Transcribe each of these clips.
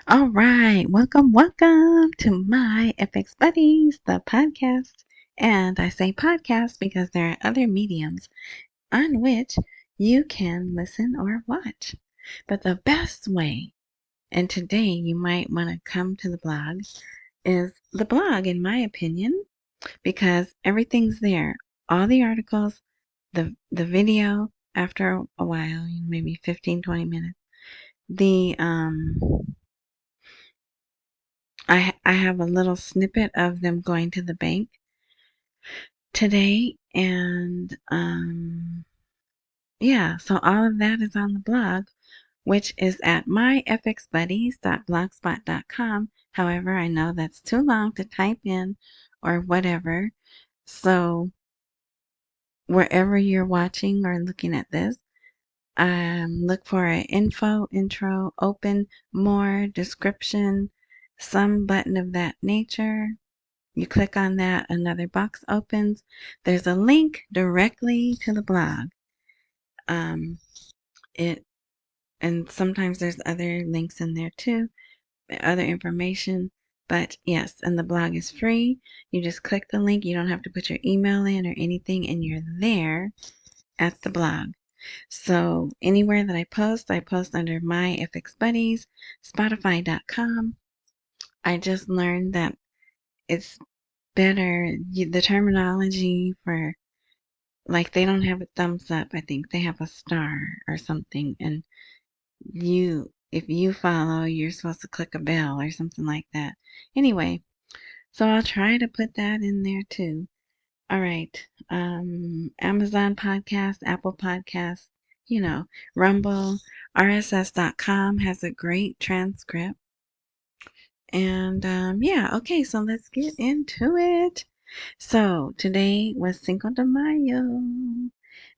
All right, welcome to my FX Buddies, the podcast. And I say podcast because there are other mediums on which you can listen or watch. But the best way, and today you might want to come to the blog, is the blog, in my opinion, because everything's there. All the articles, the video after a while, maybe 15, 20 minutes. The I have a little snippet of them going to the bank today, and yeah, so all of that is on the blog, which is at myfxbuddies.blogspot.com. However, I know that's too long to type in or whatever. So wherever you're watching or looking at this, look for an info, intro, open, more, description, some button of that nature. You click on that, another box opens. There's a link directly to the blog. It and sometimes there's other links in there too, other information. But yes, and the blog is free. You just click the link. You don't have to put your email in or anything, and you're there at the blog. So anywhere that I post under my FX Buddies, Spotify.com. I just learned that it's better, the terminology for, like, they don't have a thumbs up. I think they have a star or something. And if you follow, you're supposed to click a bell or something like that. Anyway, so I'll try to put that in there too. All right. Amazon Podcast, Apple Podcast, Rumble, RSS.com has a great transcript. And yeah, okay, so let's get into it. So today was Cinco de Mayo,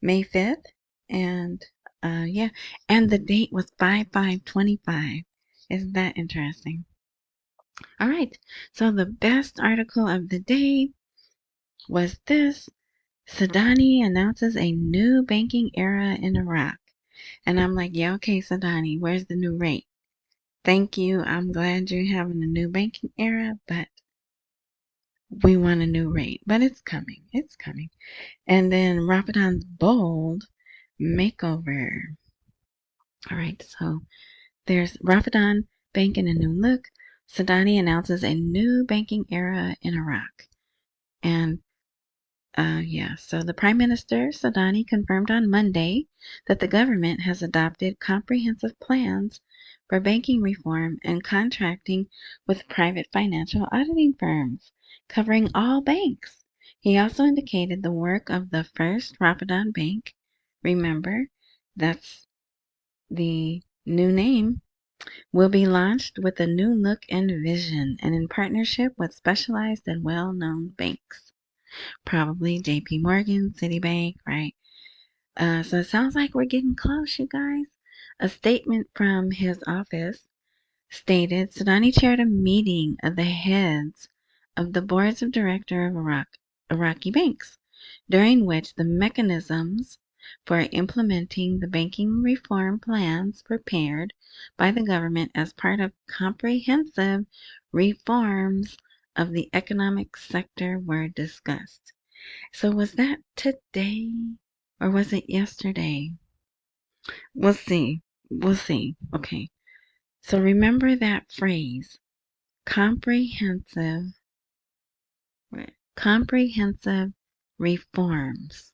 May 5th, and yeah, and the date was 5/5/25. Isn't that interesting? All right, so the best article of the day was this: Sudani announces a new banking era in Iraq. And I'm like, yeah, okay, Sudani, where's the new rate? Thank you. I'm glad you're having a new banking era, but we want a new rate. But it's coming. It's coming. And then Rafidain's bold makeover. All right, so there's Rafidain Bank in a new look. Sudani announces a new banking era in Iraq. And yeah, so the Prime Minister Sudani confirmed on Monday that the government has adopted comprehensive plans for banking reform and contracting with private financial auditing firms, covering all banks. He also indicated the work of the first Rafidain Bank, remember, that's the new name, will be launched with a new look and vision and in partnership with specialized and well-known banks. Probably JP Morgan, Citibank, right? So it sounds like we're getting close, you guys. A statement from his office stated Sudani chaired a meeting of the heads of the boards of directors of Iraqi banks, during which the mechanisms for implementing the banking reform plans prepared by the government as part of comprehensive reforms of the economic sector were discussed. So was that today or was it yesterday? We'll see. We'll see. Okay. So remember that phrase, comprehensive, comprehensive reforms.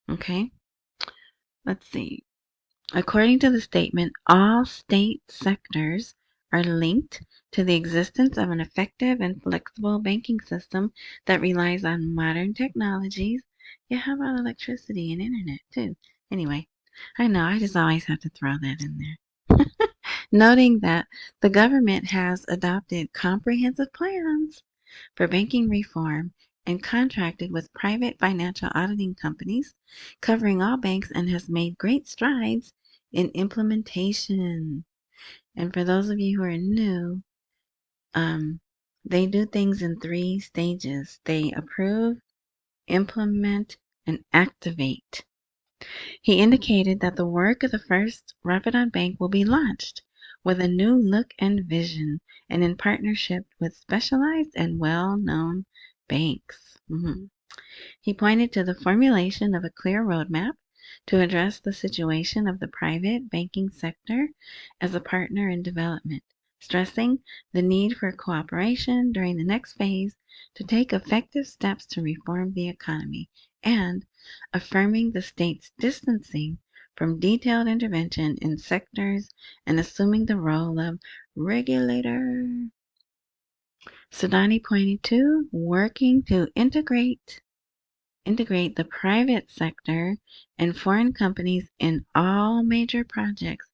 Okay. Let's see. According to the statement, all state sectors are linked to the existence of an effective and flexible banking system that relies on modern technologies. Yeah, how about electricity and internet too? Anyway, I know I just always have to throw that in there. Noting that the government has adopted comprehensive plans for banking reform and contracted with private financial auditing companies covering all banks and has made great strides in implementation. And for those of you who are new, they do things in 3 stages. They approve, implement, and activate. He indicated that the work of the first Rafidain Bank will be launched with a new look and vision and in partnership with specialized and well-known banks. He pointed to the formulation of a clear roadmap to address the situation of the private banking sector as a partner in development, stressing the need for cooperation during the next phase to take effective steps to reform the economy, and affirming the state's distancing from detailed intervention in sectors and assuming the role of regulator. Sudani pointed to working to integrate the private sector and foreign companies in all major projects,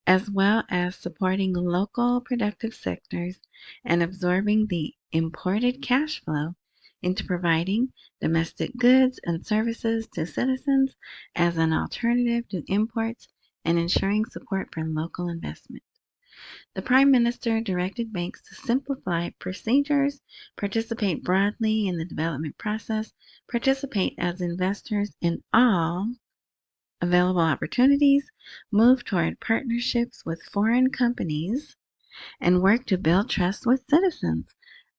as well as supporting local productive sectors and absorbing the imported cash flow into providing domestic goods and services to citizens as an alternative to imports and ensuring support for local investment. The Prime Minister directed banks to simplify procedures, participate broadly in the development process, participate as investors in all available opportunities, move toward partnerships with foreign companies, and work to build trust with citizens.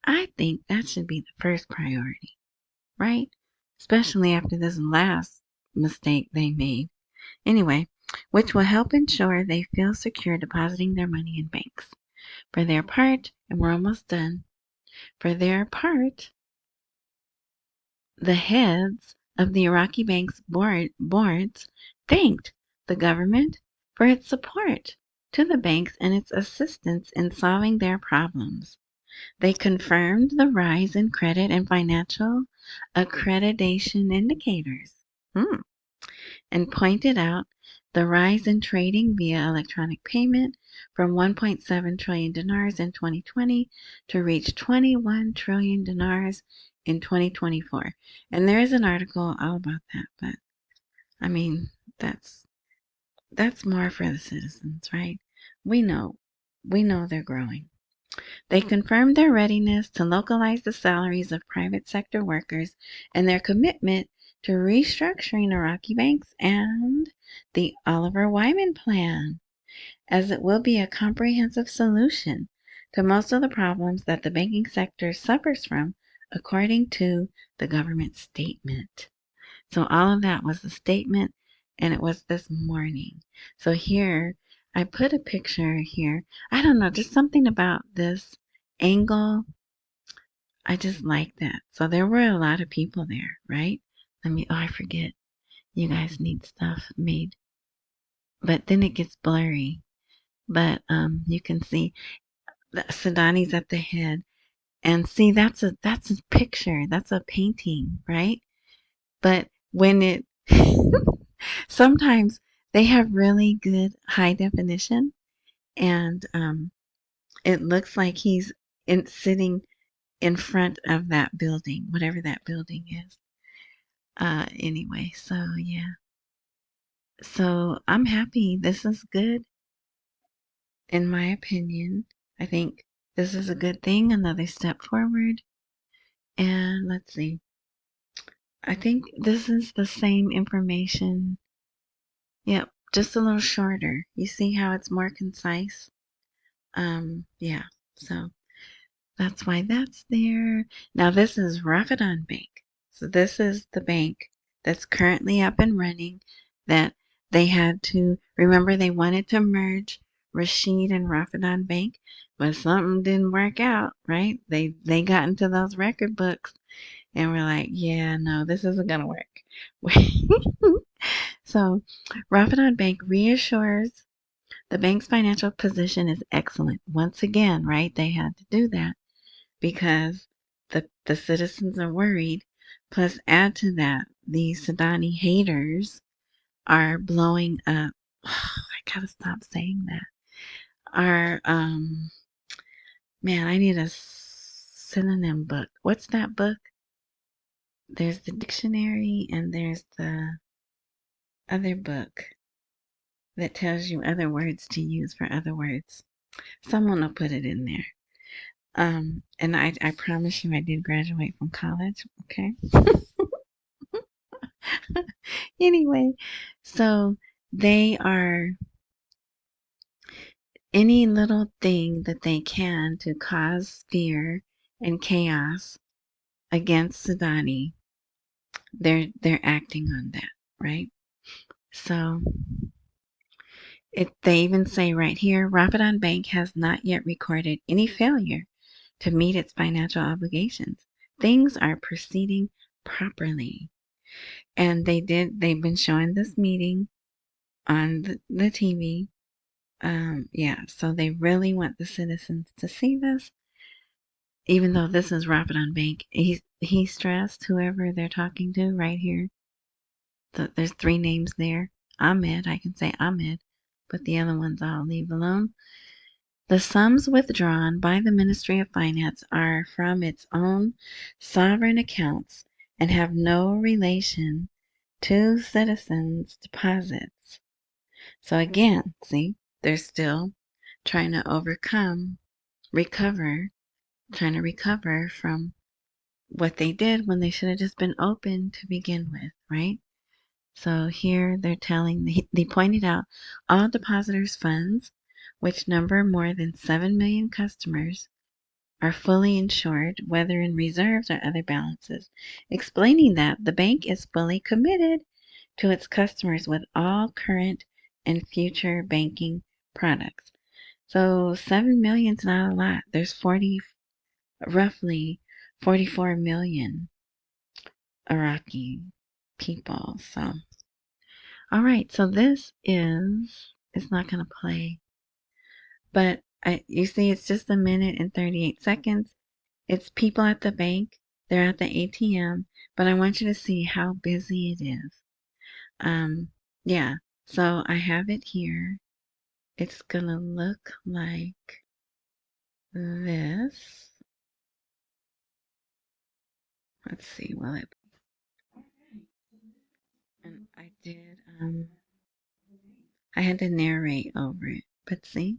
I think that should be the first priority, right? Especially after this last mistake they made. Anyway, which will help ensure they feel secure depositing their money in banks. For their part, and we're almost done, for their part, the heads of the Iraqi bank's boards thanked the government for its support to the banks and its assistance in solving their problems. They confirmed the rise in credit and financial accreditation indicators. And pointed out the rise in trading via electronic payment from 1.7 trillion dinars in 2020 to reach 21 trillion dinars in 2024. And there is an article all about that, but I mean, that's more for the citizens, right? We know they're growing. They confirmed their readiness to localize the salaries of private sector workers and their commitment to restructuring Iraqi banks and the Oliver Wyman plan, as it will be a comprehensive solution to most of the problems that the banking sector suffers from, according to the government statement. So all of that was the statement, and it was this morning. So here, I put a picture here. I don't know, just something about this angle. I just like that. So there were a lot of people there, right? I forget. You guys need stuff made. But then it gets blurry. But you can see Sudani's at the head. And see, that's a picture. That's a painting, right? But when it sometimes they have really good high definition, and it looks like he's sitting in front of that building, whatever that building is. Anyway, so yeah. So I'm happy. This is good, in my opinion. I think this is a good thing, another step forward. And let's see. I think this is the same information. Yep, just a little shorter. You see how it's more concise? Yeah. So that's why that's there. Now this is Rafidain Bank. So this is the bank that's currently up and running that they had to remember they wanted to merge Rasheed and Rafidain Bank, but something didn't work out, right? They got into those record books and we're like, yeah, no, this isn't gonna work. So Rafidain Bank reassures the bank's financial position is excellent. Once again, right? They had to do that because the citizens are worried. Plus, add to that, the Sudani haters are blowing up. I gotta stop saying that. Are man, I need a synonym book. What's that book? There's the dictionary and there's the other book that tells you other words to use for other words. Someone will put it in there. And I promise you I did graduate from college, okay? Anyway, so they are any little thing that they can to cause fear and chaos against Sudani, they're acting on that, right? So they even say right here, Rafidain Bank has not yet recorded any failure to meet its financial obligations. Things are proceeding properly. And they've been showing this meeting on the TV. Yeah, so they really want the citizens to see this, even though this is Rafidain Bank. He stressed whoever they're talking to right here. There's 3 names there. Ahmed, I can say Ahmed, but the other ones I'll leave alone. The sums withdrawn by the Ministry of Finance are from its own sovereign accounts and have no relation to citizens' deposits. So again, see, they're still trying to trying to recover from what they did when they should have just been open to begin with, right? So here they're they pointed out all depositors' funds, which number more than 7 million customers, are fully insured, whether in reserves or other balances, explaining that the bank is fully committed to its customers with all current and future banking products. So 7 million is not a lot. There's roughly 44 million Iraqi people. So, all right. So it's not going to play, but you see, it's just a minute and 38 seconds. It's people at the bank. They're at the ATM, but I want you to see how busy it is. Yeah. So I have it here. It's gonna look like this. Let's see, will it? And I had to narrate over it, but see?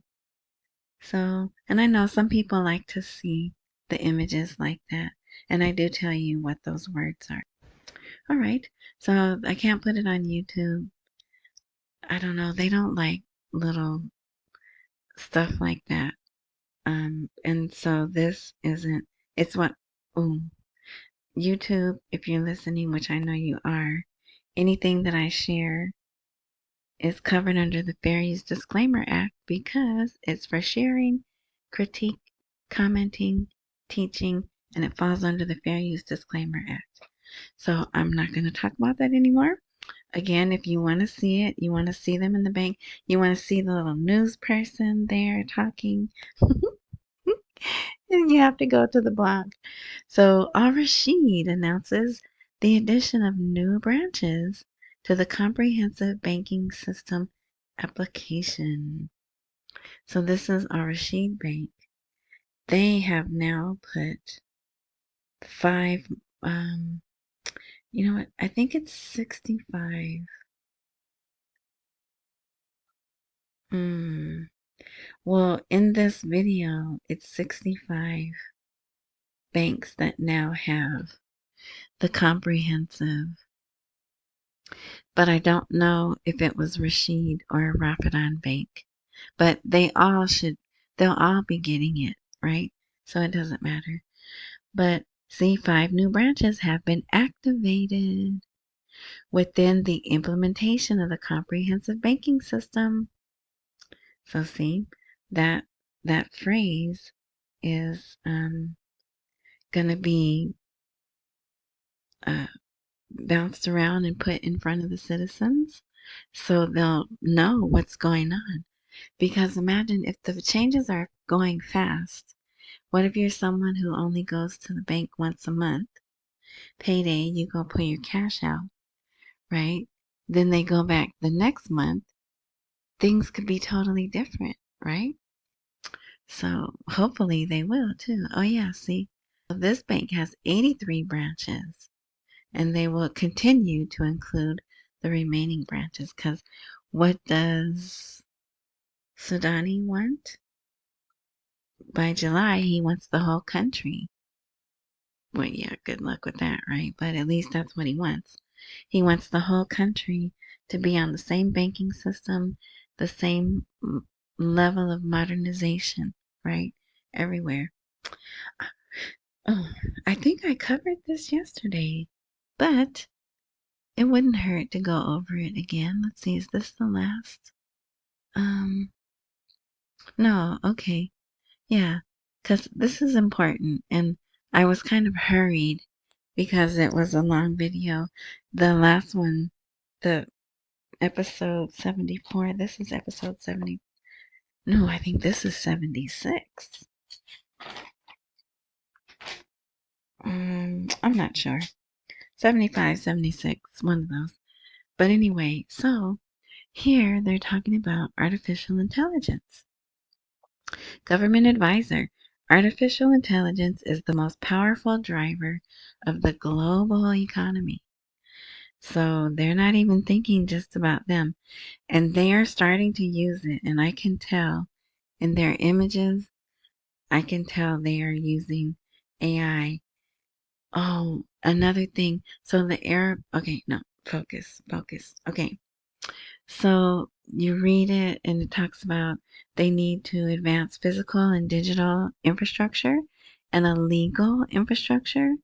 So, and I know some people like to see the images like that, and I do tell you what those words are. All right, so I can't put it on YouTube. I don't know, they don't like little stuff like that. And so this isn't, it's what, ooh, YouTube, if you're listening, which I know you are, anything that I share is covered under the Fair Use Disclaimer Act because it's for sharing, critique, commenting, teaching, and it falls under the Fair Use Disclaimer Act. So I'm not going to talk about that anymore. Again, if you want to see it, you want to see them in the bank, you want to see the little news person there talking, then you have to go to the blog. So Al-Rasheed announces the addition of new branches to the comprehensive banking system application. So this is Al-Rasheed Bank. They have now put 5, you know what? I think it's 65. Well, in this video, it's 65 banks that now have the comprehensive, but I don't know if it was Rasheed or Rafidain Bank. But they'll all be getting it, right? So it doesn't matter. But see, 5 new branches have been activated within the implementation of the comprehensive banking system. So see, that phrase is going to be uh, bounced around and put in front of the citizens so they'll know what's going on. Because imagine if the changes are going fast. What if you're someone who only goes to the bank once a month? Payday, you go pull your cash out, right? Then they go back the next month. Things could be totally different, right? So hopefully they will too. Oh yeah, see, this bank has 83 branches and they will continue to include the remaining branches because what does Sudani want? By July, he wants the whole country. Well, yeah, good luck with that, right? But at least that's what he wants. He wants the whole country to be on the same banking system, the same level of modernization, right? Everywhere. Oh, I think I covered this yesterday, but it wouldn't hurt to go over it again. Let's see, is this the last? Um, no, okay. Yeah, because this is important, and I was kind of hurried because it was a long video. The last one, the episode 74, this is episode 70. No, I think this is 76. I'm not sure. 75, 76, one of those. But anyway, so here they're talking about artificial intelligence. Government advisor. Artificial intelligence is the most powerful driver of the global economy. So they're not even thinking just about them. And they are starting to use it. And I can tell in their images, I can tell they are using AI. Oh, another thing. So the Arab, okay, no, focus, focus. Okay. So you read it and it talks about they need to advance physical and digital infrastructure and a legal infrastructure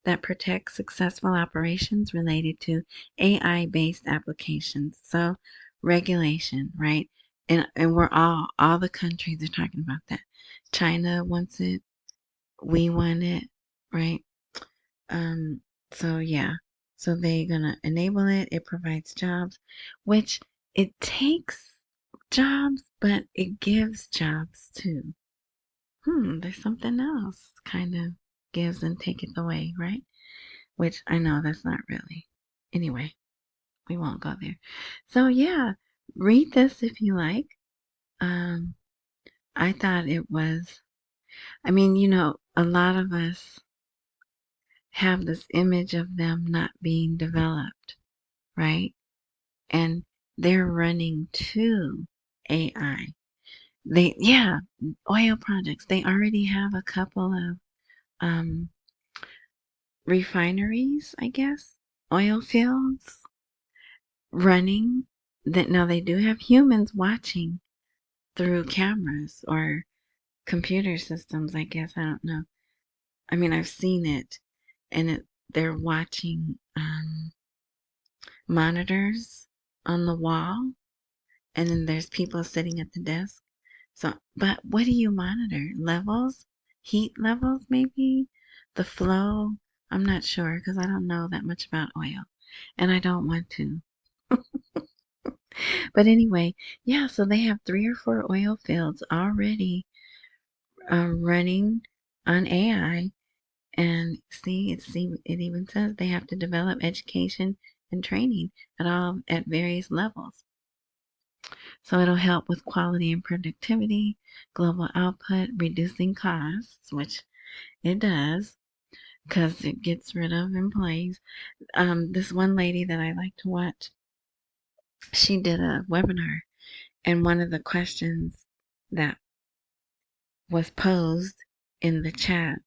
that protects successful operations related to AI based applications. So regulation, right? And we're all the countries are talking about that. China wants it, we want it, right? Um, so yeah, so they're gonna enable it. It provides jobs, which it takes jobs, but it gives jobs too. There's something else kind of gives and taketh away, right? Which I know that's not really. Anyway, we won't go there. So yeah, read this if you like. Um, I thought it was. I mean, a lot of us have this image of them not being developed, right? And they're running to AI. Yeah, oil projects. They already have a couple of um, refineries, I guess, oil fields running. That now they do have humans watching through cameras or computer systems. I guess I don't know. I mean, I've seen it, and they're watching monitors on the wall, and then there's people sitting at the desk. So, but what do you monitor? Levels? Heat levels, maybe? The flow? I'm not sure because I don't know that much about oil and I don't want to. But anyway, yeah, so they have 3 or 4 oil fields already running on AI. And it even says they have to develop education and training at various levels. So it'll help with quality and productivity, global output, reducing costs, which it does because it gets rid of employees. This one lady that I like to watch, she did a webinar, and one of the questions that was posed in the chat,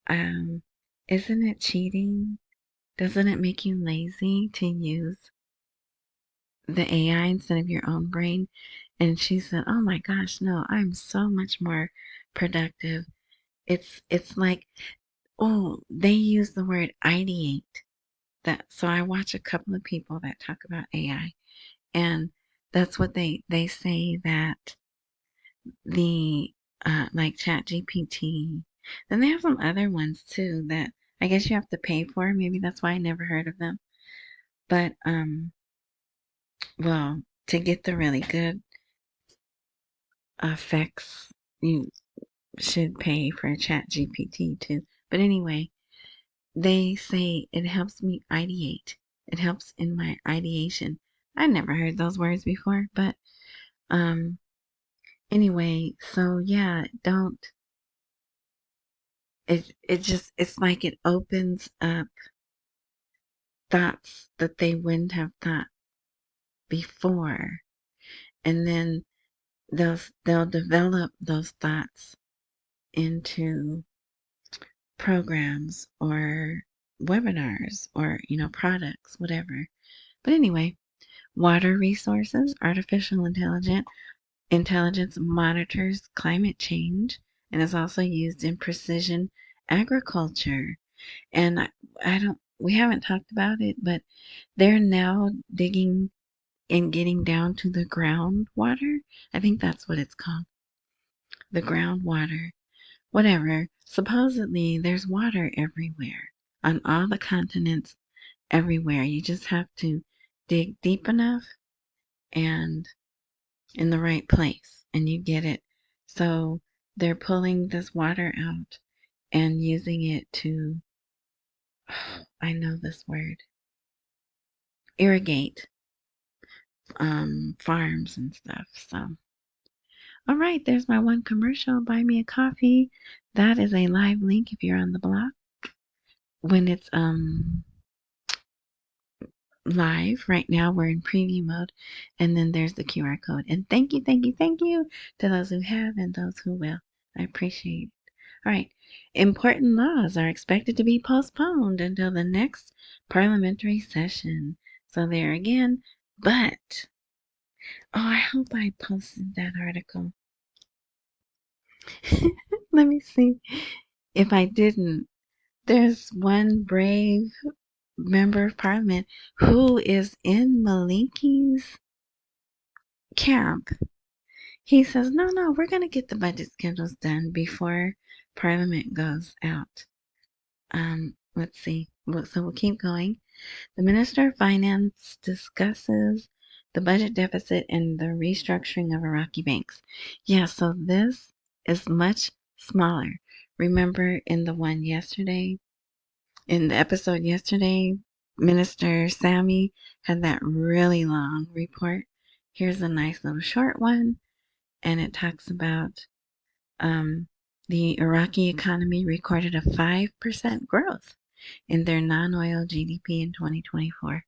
um, isn't it cheating? Doesn't it make you lazy to use the AI instead of your own brain? And she said, "Oh my gosh, no, I'm so much more productive." It's like, oh, they use the word ideate. So I watch a couple of people that talk about AI, and that's what they say that the like Chat GPT. Then they have some other ones too that I guess you have to pay for. Maybe that's why I never heard of them. But well, to get the really good effects, you should pay for Chat GPT too. But anyway, they say it helps me ideate. It helps in my ideation. I never heard those words before, but um anyway, so yeah, don't it's like it opens up thoughts that they wouldn't have thought before. And then they'll develop those thoughts into programs or webinars or products, whatever. But anyway, water resources, artificial intelligence Intelligence monitors climate change and is also used in precision agriculture. And we haven't talked about it, but they're now digging and getting down to the groundwater. I think that's what it's called. The groundwater. Whatever. Supposedly, there's water everywhere on all the continents, everywhere. You just have to dig deep enough and in the right place, and you get it. So they're pulling this water out and using it to, I know this word, irrigate farms and stuff. So, all right, there's my one commercial. Buy me a coffee. That is a live link if you're on the block. When it's live right now, we're in preview mode, and then there's the QR code. And thank you, thank you, thank you to those who have and those who will. I appreciate it. All right. Important laws are expected to be postponed until the next parliamentary session. So there again, but I hope I posted that article. Let me see. If I didn't, there's one brave member of parliament who is in Maliki's camp. He says, no, we're going to get the budget schedules done before parliament goes out. Let's see. So we'll keep going. The Minister of Finance discusses the budget deficit and the restructuring of Iraqi banks. Yeah, so this is much smaller. Remember in the one yesterday, in the episode yesterday, Minister Sammy had that really long report. Here's a nice little short one, and it talks about the Iraqi economy recorded a 5% growth in their non-oil GDP in 2024.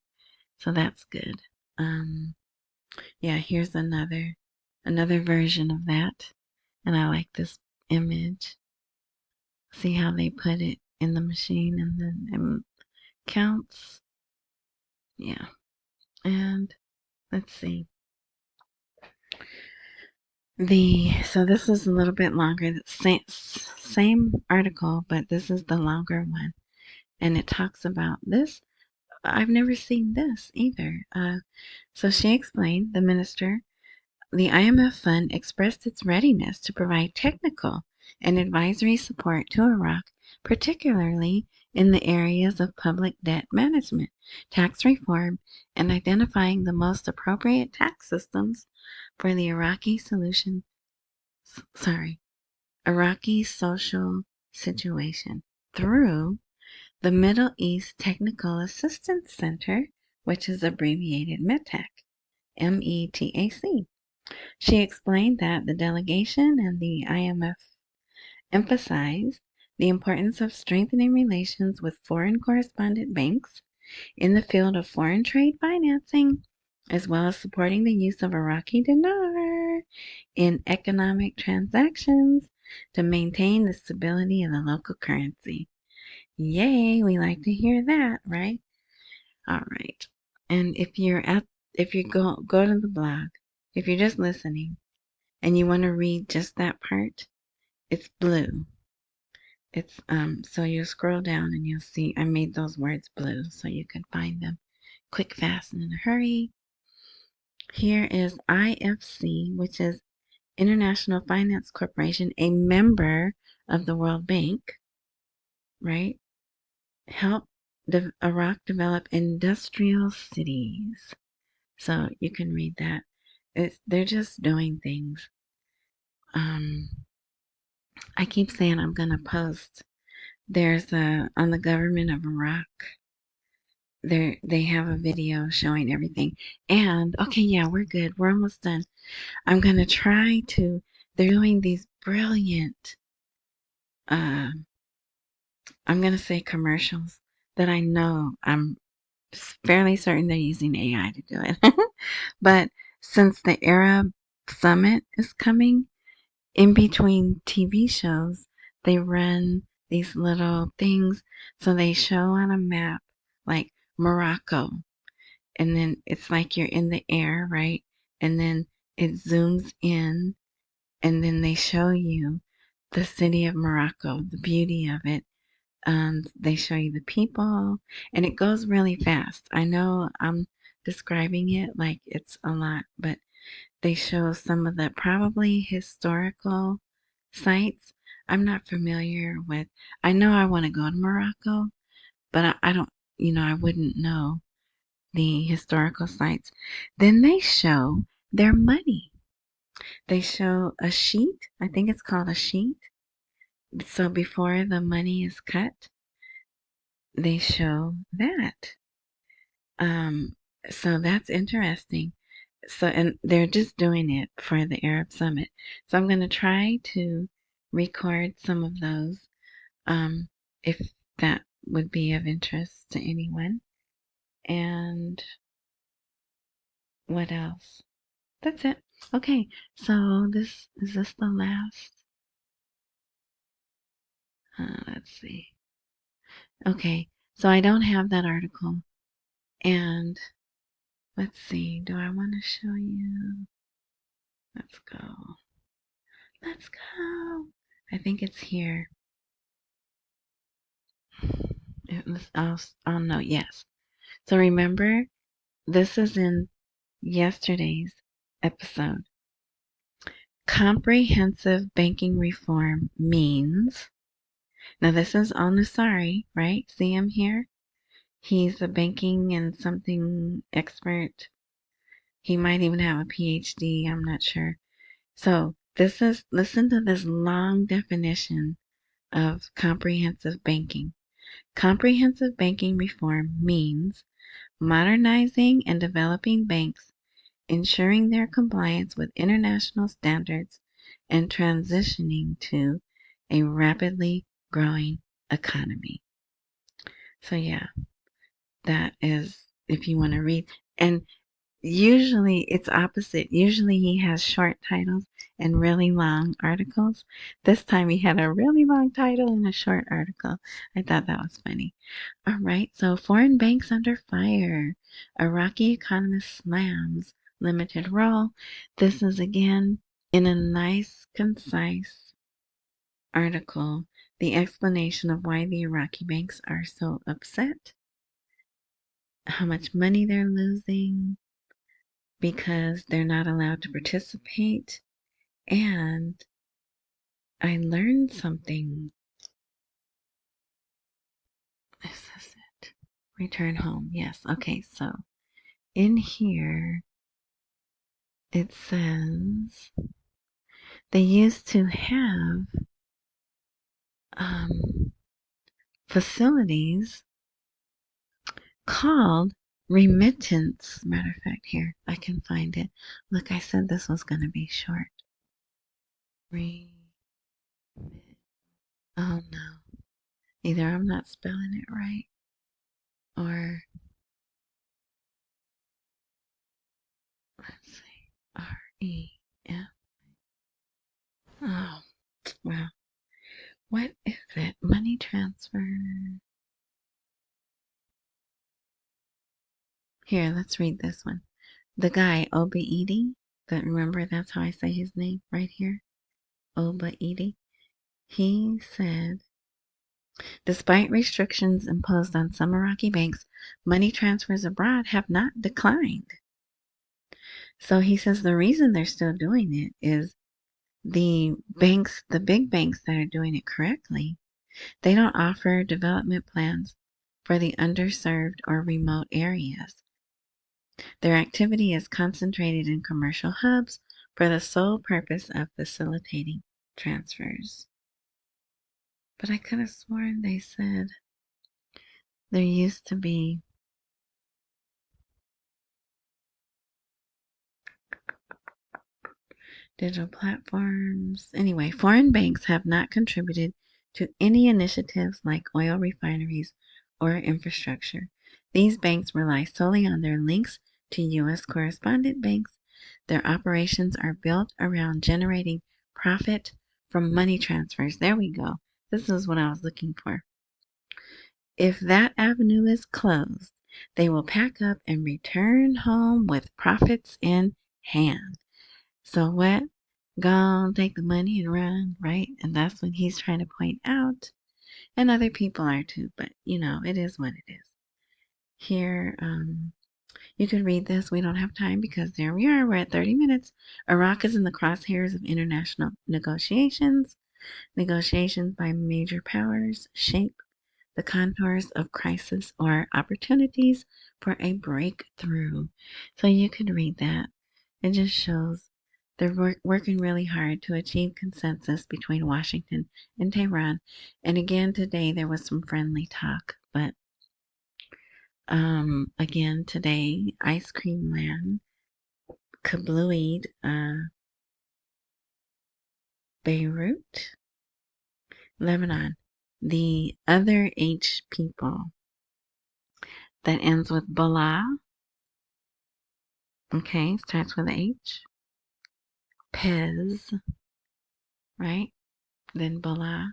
So that's good. Yeah, here's another version of that. And I like this image. See how they put it in the machine and then it counts. Yeah. And let's see. So this is a little bit longer. Same article, but this is the longer one. And it talks about this. I've never seen this either. So she explained, the minister, the IMF fund expressed its readiness to provide technical and advisory support to Iraq, particularly in the areas of public debt management, tax reform, and identifying the most appropriate tax systems for the Iraqi social situation through the Middle East Technical Assistance Center, which is abbreviated METAC, METAC. She explained that the delegation and the IMF emphasized the importance of strengthening relations with foreign correspondent banks in the field of foreign trade financing, as well as supporting the use of Iraqi dinar in economic transactions to maintain the stability of the local currency. Yay, we like to hear that, right? All right. And if you go to the blog, if you're just listening and you want to read just that part, it's blue. It's so you scroll down and you'll see I made those words blue so you can find them quick, fast, and in a hurry. Here is IFC, which is International Finance Corporation, a member of the World Bank, right? Help Iraq develop industrial cities. So you can read that. They're just doing things. I keep saying I'm gonna post. There's on the government of Iraq. They have a video showing everything. And okay, yeah, we're good. We're almost done. I'm gonna try to. They're doing these brilliant. I'm gonna say commercials that I know. I'm fairly certain they're using AI to do it. But since the Arab Summit is coming, in between TV shows, they run these little things. So they show on a map, like Morocco, and then it's like you're in the air, right? And then it zooms in, and then they show you the city of Morocco, the beauty of it. They show you the people, and it goes really fast. I know I'm describing it like it's a lot, but they show some of the probably historical sites. I'm not familiar with, I know I want to go to Morocco, but I don't, I wouldn't know the historical sites. Then they show their money. They show a sheet. I think it's called a sheet. So before the money is cut, they show that. Um, so that's interesting. So, and they're just doing it for the Arab Summit. So I'm going to try to record some of those, if that would be of interest to anyone. And what else? That's it. Okay, so is this the last? Let's see. Okay, so I don't have that article. And let's see, do I want to show you? Let's go. Let's go. I think it's here. Oh no, yes. So remember, this is in yesterday's episode. Comprehensive banking reform means, now this is Al-Nusari, right? See him here? He's a banking and something expert. He might even have a PhD, I'm not sure. So listen to this long definition of comprehensive banking. Comprehensive banking reform means modernizing and developing banks, ensuring their compliance with international standards, and transitioning to a rapidly growing economy. So yeah, that is if you want to read. And usually it's opposite. Usually he has short titles and really long articles. This time he had a really long title and a short article. I thought that was funny. All right, so foreign banks under fire. Iraqi economist slams limited role. This is again in a nice, concise article. The explanation of why the Iraqi banks are so upset, how much money they're losing because they're not allowed to participate. And I learned something. This is it. Return home. Yes. Okay. So in here, it says they used to have facilities called remittance. Matter of fact, here, I can find it. Look, I said this was going to be short. Oh no. Either I'm not spelling it right or let's see. R-E-M. Oh, wow. What is it? Money transfer. Here, let's read this one. The guy, Obaidi, remember that's how I say his name right here? Obaidi. He said, despite restrictions imposed on some Iraqi banks, money transfers abroad have not declined. So he says the reason they're still doing it is the banks, the big banks that are doing it correctly, they don't offer development plans for the underserved or remote areas. Their activity is concentrated in commercial hubs for the sole purpose of facilitating transfers. But I could have sworn they said there used to be digital platforms. Anyway, foreign banks have not contributed to any initiatives like oil refineries or infrastructure. These banks rely solely on their links to U.S. correspondent banks. Their operations are built around generating profit from money transfers. There we go. This is what I was looking for. If that avenue is closed, they will pack up and return home with profits in hand. So what? Go take the money and run, right? And that's what he's trying to point out. And other people are too, but it is what it is. Here, you can read this. We don't have time because there we are. We're at 30 minutes. Iraq is in the crosshairs of international negotiations. Negotiations by major powers shape the contours of crisis or opportunities for a breakthrough. So you could read that. It just shows they're working really hard to achieve consensus between Washington and Tehran. And again, today there was some friendly talk, but again today, Ice Cream Land kablooied Beirut, Lebanon. The other H people that ends with Bala, okay, starts with H. Pez, right? Then Bala.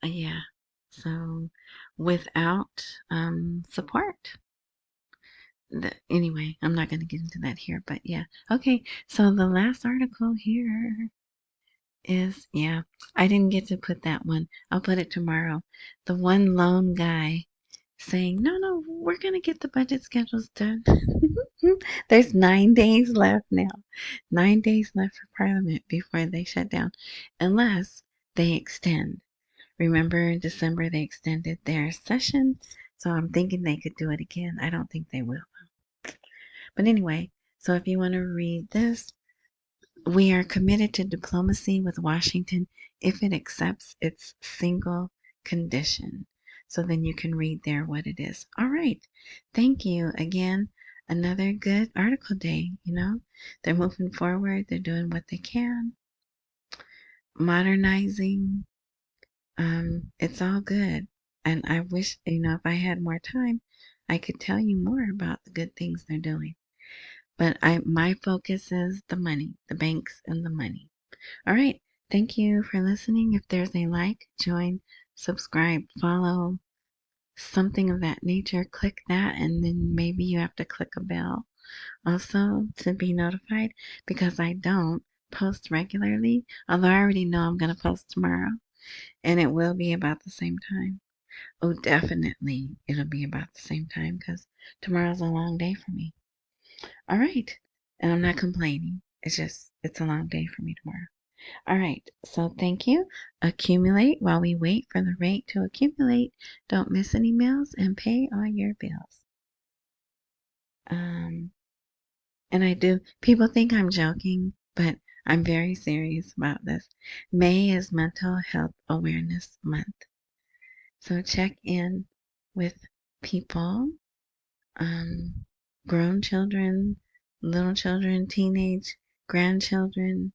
Yeah. So without support. Anyway, I'm not going to get into that here, but yeah. Okay, so the last article here is, yeah, I didn't get to put that one. I'll put it tomorrow. The one lone guy saying, no, we're going to get the budget schedules done. There's 9 days left now. 9 days left for Parliament before they shut down, unless they extend. Remember in December they extended their session, so I'm thinking they could do it again. I don't think they will. But anyway, so if you want to read this, we are committed to diplomacy with Washington if it accepts its single condition. So then you can read there what it is. All right. Thank you again. Another good article day. They're moving forward. They're doing what they can. Modernizing. It's all good. And I wish, if I had more time, I could tell you more about the good things they're doing. But my focus is the money, the banks and the money. All right. Thank you for listening. If there's a like, join, subscribe, follow, something of that nature, click that, and then maybe you have to click a bell also to be notified, because I don't post regularly, although I already know I'm going to post tomorrow, and it will be about the same time. Oh, definitely it'll be about the same time because tomorrow's a long day for me. All right. And I'm not complaining. It's a long day for me tomorrow. All right. So thank you. Accumulate while we wait for the rate to accumulate. Don't miss any meals and pay all your bills. And people think I'm joking, but I'm very serious about this. May is Mental Health Awareness Month. So check in with people, grown children, little children, teenage, grandchildren.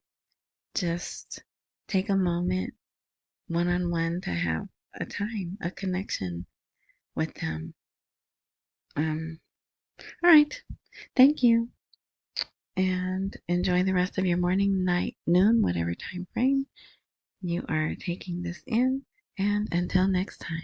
Just take a moment one-on-one to have a connection with them. All right. Thank you. And enjoy the rest of your morning, night, noon, whatever time frame you are taking this in. And until next time.